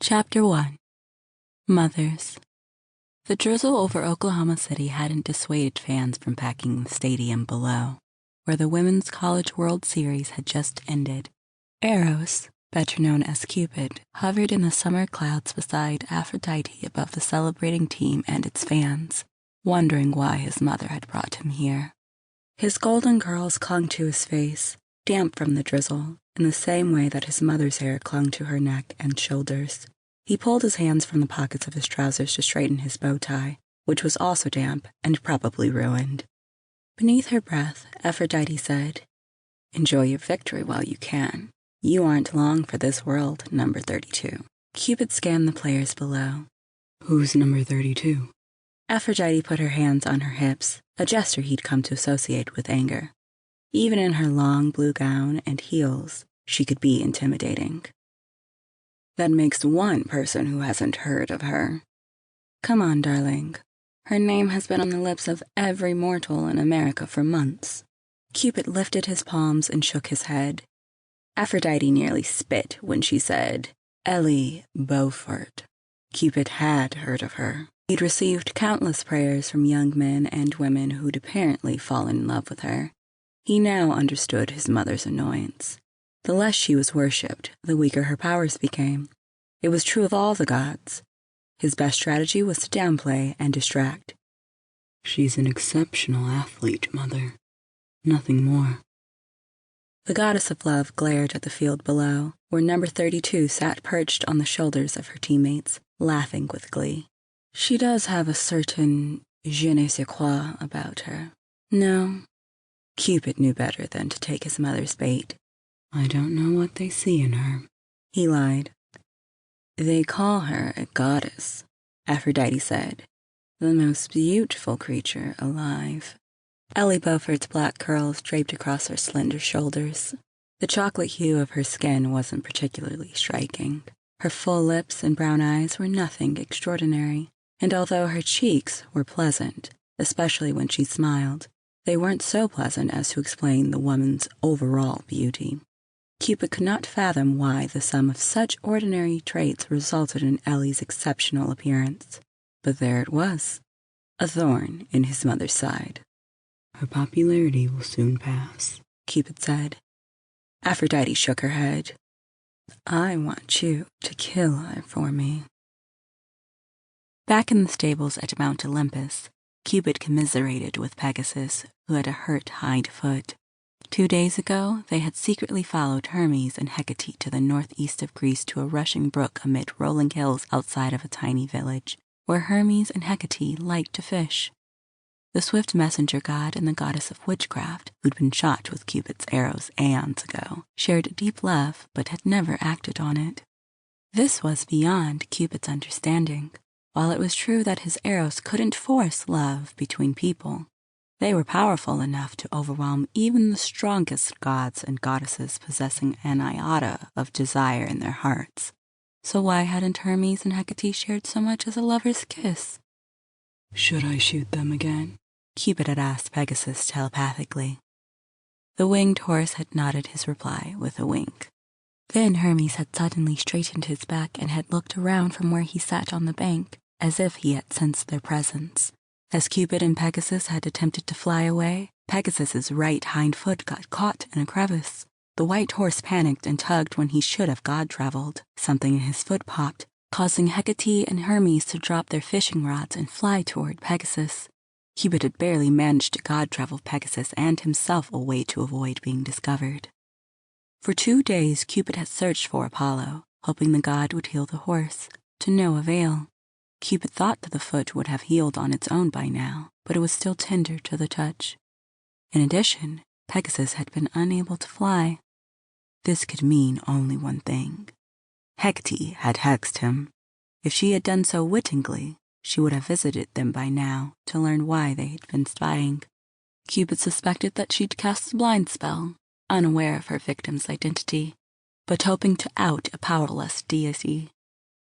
Chapter 1. Mothers. The drizzle over Oklahoma City hadn't dissuaded fans from packing the stadium below, where the Women's College World Series had just ended. Eros, better known as Cupid, hovered in the summer clouds beside Aphrodite above the celebrating team and its fans, wondering why his mother had brought him here. His golden curls clung to his face, damp from the drizzle, in the same way that his mother's hair clung to her neck and shoulders. He pulled his hands from the pockets of his trousers to straighten his bow tie, which was also damp and probably ruined. Beneath her breath, Aphrodite said, "Enjoy your victory while you can. You aren't long for this world, number 32. Cupid scanned the players below. "Who's number 32? Aphrodite put her hands on her hips, a gesture he'd come to associate with anger. Even in her long blue gown and heels, she could be intimidating. That makes one person who hasn't heard of her. Come on, darling. Her name has been on the lips of every mortal in America for months." Cupid lifted his palms and shook his head. Aphrodite nearly spit when she said, "Ellie Beaufort." Cupid had heard of her. He'd received countless prayers from young men and women who'd apparently fallen in love with her. He now understood his mother's annoyance. The less she was worshipped, the weaker her powers became. It was true of all the gods. His best strategy was to downplay and distract. "She's an exceptional athlete, Mother. Nothing more." The goddess of love glared at the field below, where number 32 sat perched on the shoulders of her teammates, laughing with glee. "She does have a certain je ne sais quoi about her. No." Cupid knew better than to take his mother's bait. "I don't know what they see in her," he lied. "They call her a goddess," Aphrodite said. "The most beautiful creature alive." Ellie Beaufort's black curls draped across her slender shoulders. The chocolate hue of her skin wasn't particularly striking. Her full lips and brown eyes were nothing extraordinary, and although her cheeks were pleasant, especially when she smiled, they weren't so pleasant as to explain the woman's overall beauty. Cupid could not fathom why the sum of such ordinary traits resulted in Ellie's exceptional appearance. But there it was, a thorn in his mother's side. "Her popularity will soon pass," Cupid said. Aphrodite shook her head. "I want you to kill her for me." Back in the stables at Mount Olympus, Cupid commiserated with Pegasus, who had a hurt hind foot. 2 days ago, they had secretly followed Hermes and Hecate to the northeast of Greece to a rushing brook amid rolling hills outside of a tiny village, where Hermes and Hecate liked to fish. The swift messenger god and the goddess of witchcraft, who'd been shot with Cupid's arrows aeons ago, shared a deep love but had never acted on it. This was beyond Cupid's understanding. While it was true that his arrows couldn't force love between people, they were powerful enough to overwhelm even the strongest gods and goddesses possessing an iota of desire in their hearts. So why hadn't Hermes and Hecate shared so much as a lover's kiss? "Should I shoot them again?" Cupid had asked Pegasus telepathically. The winged horse had nodded his reply with a wink. Then Hermes had suddenly straightened his back and had looked around from where he sat on the bank, as if he had sensed their presence. As Cupid and Pegasus had attempted to fly away, Pegasus's right hind foot got caught in a crevice. The white horse panicked and tugged when he should have god-traveled. Something in his foot popped, causing Hecate and Hermes to drop their fishing rods and fly toward Pegasus. Cupid had barely managed to god-travel Pegasus and himself away to avoid being discovered. For 2 days, Cupid had searched for Apollo, hoping the god would heal the horse, to no avail. Cupid thought that the foot would have healed on its own by now, but it was still tender to the touch. In addition, Pegasus had been unable to fly. This could mean only one thing. Hecate had hexed him. If she had done so wittingly, she would have visited them by now to learn why they had been spying. Cupid suspected that she'd cast a blind spell, unaware of her victim's identity, but hoping to out a powerless deity.